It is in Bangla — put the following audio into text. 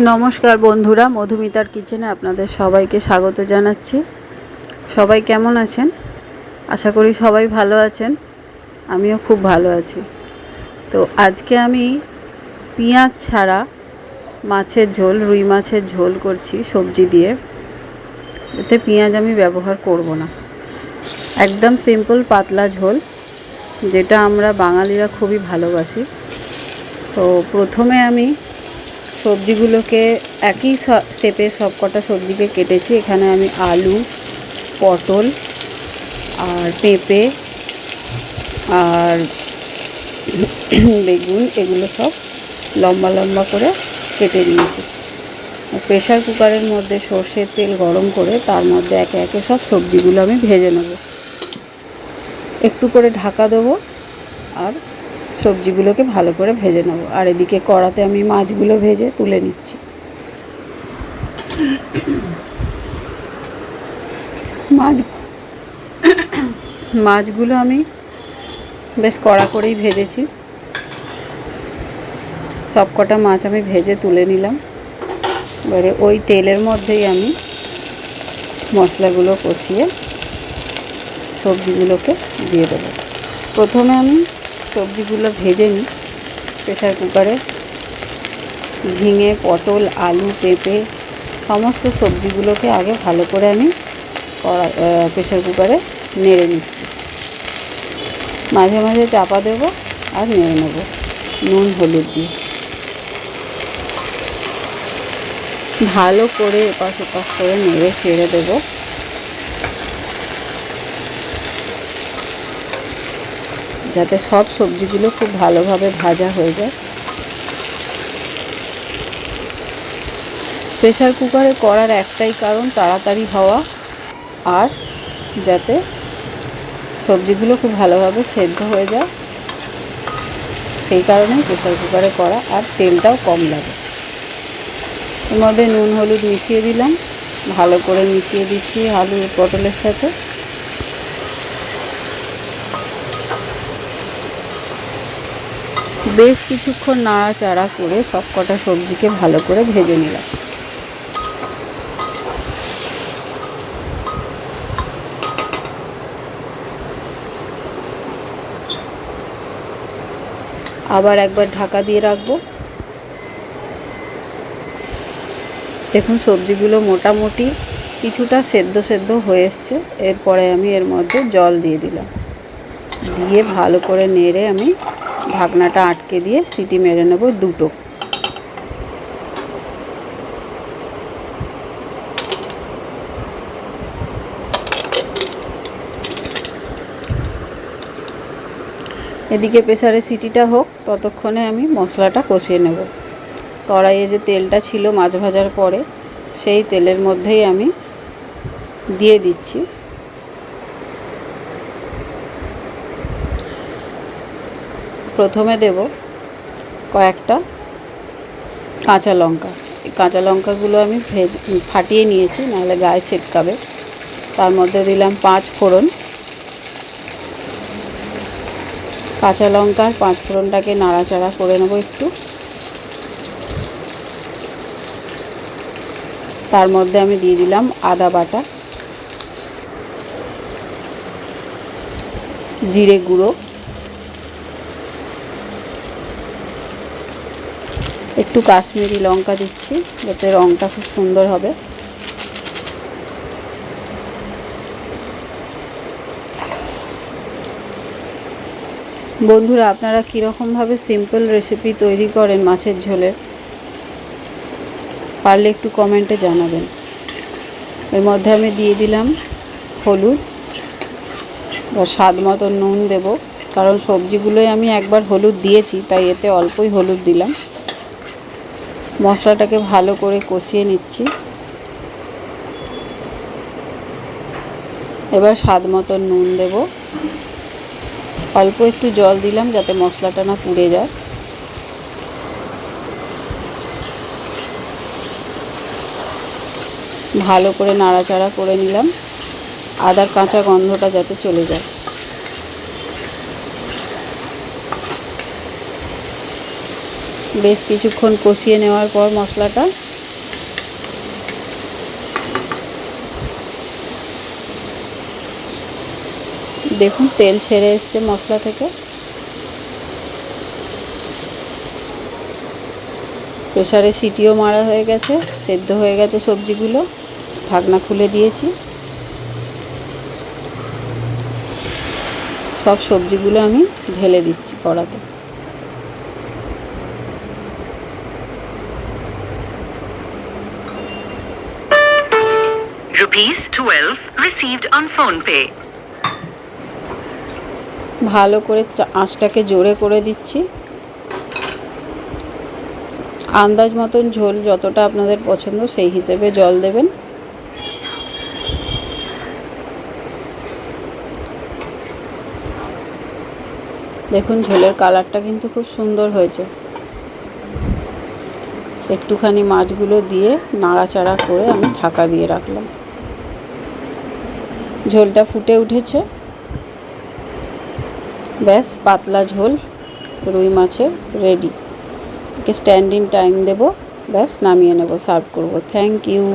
নমস্কার বন্ধুরা, মধুমিতার কিচেনে আপনাদের সবাইকে স্বাগত জানাচ্ছি। সবাই কেমন আছেন? আশা করি সবাই ভালো আছেন। আমিও খুব ভালো আছি। তো আজকে আমি পেঁয়াজ ছাড়া মাছের ঝোল, রুই মাছের ঝোল করছি সবজি দিয়ে। এতে পেঁয়াজ আমি ব্যবহার করব না, একদম সিম্পল পাতলা ঝোল, যেটা আমরা বাঙালিরা খুবই ভালোবাসি। তো প্রথমে আমি সবজিগুলোকে একই শেপে সব কটা সবজিকে কেটেছি। এখানে আমি আলু, পটল আর পেঁপে আর বেগুন এগুলো সব লম্বা লম্বা করে কেটে নিয়েছি। প্রেসার কুকারের মধ্যে সর্ষের তেল গরম করে তার মধ্যে একে একে সব সবজিগুলো আমি ভেজে নেব। একটু করে ঢাকা দেবো আর সবজিগুলোকে ভালো করে ভেজে নেব। আর এদিকে কড়াতে আমি মাছগুলো ভেজে তুলে নিচ্ছি। মাছগুলো আমি বেশ কড়া করেই ভেজেছি। সব কটা মাছ আমি ভেজে তুলে নিলাম। এবারে ওই তেলের মধ্যেই আমি মশলাগুলো কষিয়ে সবজিগুলোকে দিয়ে দেবো। প্রথমে আমি সবজিগুলো ভেজে নিই। প্রেসার কুকারে ঝিঙে, পটল, আলু, পেঁপে সমস্ত সবজিগুলোকে আগে ভালো করে আমি প্রেসার কুকারে নেড়ে নিচ্ছি। মাঝে মাঝে চাপা দেবো আর নেড়ে নেব নুন হলুদ দিয়ে। ভালো করে এপাশ ওপাশ করে নেড়ে চেড়ে দেবো। যাতে সব সবজিগুলো খুব ভালোভাবে ভাজা হয়ে যায়। প্রেসার কুকারে করার একটাই কারণ তাড়াতাড়ি হওয়া আর যাতে সবজিগুলো খুব ভালোভাবে সেদ্ধ হয়ে যায়, সেই কারণেই প্রেসার কুকারে করা। আর তেলটাও কম লাগে। এর মধ্যে নুন হলুদ মিশিয়ে দিলাম, ভালো করে মিশিয়ে দিচ্ছি আলু পটলের সাথে। বেশ কিছুক্ষণ নাড়াচাড়া করে সব কটা সবজিকে ভালো করে ভেজে নিলাম। আবার একবার ঢাকা দিয়ে রাখবো। দেখুন সবজিগুলো মোটামুটি কিছুটা সেদ্ধ হয়ে এসছে। এরপরে আমি এর মধ্যে জল দিয়ে দিলাম। দিয়ে ভালো করে নেড়ে আমি ঢাকনাটা আটকে দিয়ে সিটি মেরে নেব দুটো। এদিকে প্রেসারে সিটিটা হোক, ততক্ষণে আমি মশলাটা কষিয়ে নেব। কড়াইয়ে যে তেলটা ছিল মাছ ভাজার পরে, সেই তেলের মধ্যেই আমি দিয়ে দিচ্ছি প্রথমে দেব কয়েকটা কাঁচা লঙ্কা। এই কাঁচা লঙ্কাগুলো আমি ফাটিয়ে নিয়েছি, নাহলে গায়ে ছিটকাবে। তার মধ্যে দিলাম 5 ফোড়ন। কাঁচা লঙ্কার 5 ফোড়নটাকে নাড়াচাড়া করে নেব একটু। তার মধ্যে আমি দিয়ে দিলাম আদা বাটা, জিরে গুঁড়ো, একটু কাশ্মীরি লঙ্কা দিচ্ছি যাতে রঙটা খুব সুন্দর হবে। বন্ধুরা, আপনারা কীরকমভাবে সিম্পল রেসিপি তৈরি করেন মাছের ঝোলের, পারলে একটু কমেন্টে জানাবেন। এর মধ্যে আমি দিয়ে দিলাম হলুদ, আর স্বাদ মতো নুন দেব, কারণ সবজিগুলোই আমি একবার হলুদ দিয়েছি, তাই এতে অল্পই হলুদ দিলাম। মশলাটাকে ভালো করে কষিয়ে নিচ্ছি। এবার স্বাদ মতো নুন দেব, অল্প একটু জল দিলাম যাতে মশলাটা না পুড়ে যায়। ভালো করে নাড়াচাড়া করে নিলাম, আদার কাঁচা গন্ধটা যাতে চলে যায়। বেশ কিছুক্ষণ কষিয়ে নেওয়ার পর মশলাটা দেখুন তেল ছেড়ে এসছে মশলা থেকে। প্রেসারে সিটিও মারা হয়ে গেছে, সেদ্ধ হয়ে গেছে সবজিগুলো। ঢাকনা খুলে দিয়েছি। সব সবজিগুলো আমি ঢেলে দিচ্ছি কড়াতে। ₹12 received on PhonePe. ভালো করে আঁচটাকে জোরে করে দিচ্ছি। আন্দাজ মতন ঝোল যতটা আপনাদের পছন্দ সেই হিসেবে জল দেবেন। দেখুন ঝোলের কালারটা কিন্তু খুব সুন্দর হয়েছে। একটুখানি মাছগুলো দিয়ে নাড়াচাড়া করে আমি ঢাকা দিয়ে রাখলাম। ঝোলটা ফুটে উঠেছে। ব্যাস পাতলা ঝোল রুই মাছের রেডি। একে স্ট্যান্ডিং টাইম দেব, ব্যাস নামিয়ে নেব, সার্ভ করব। Thank you.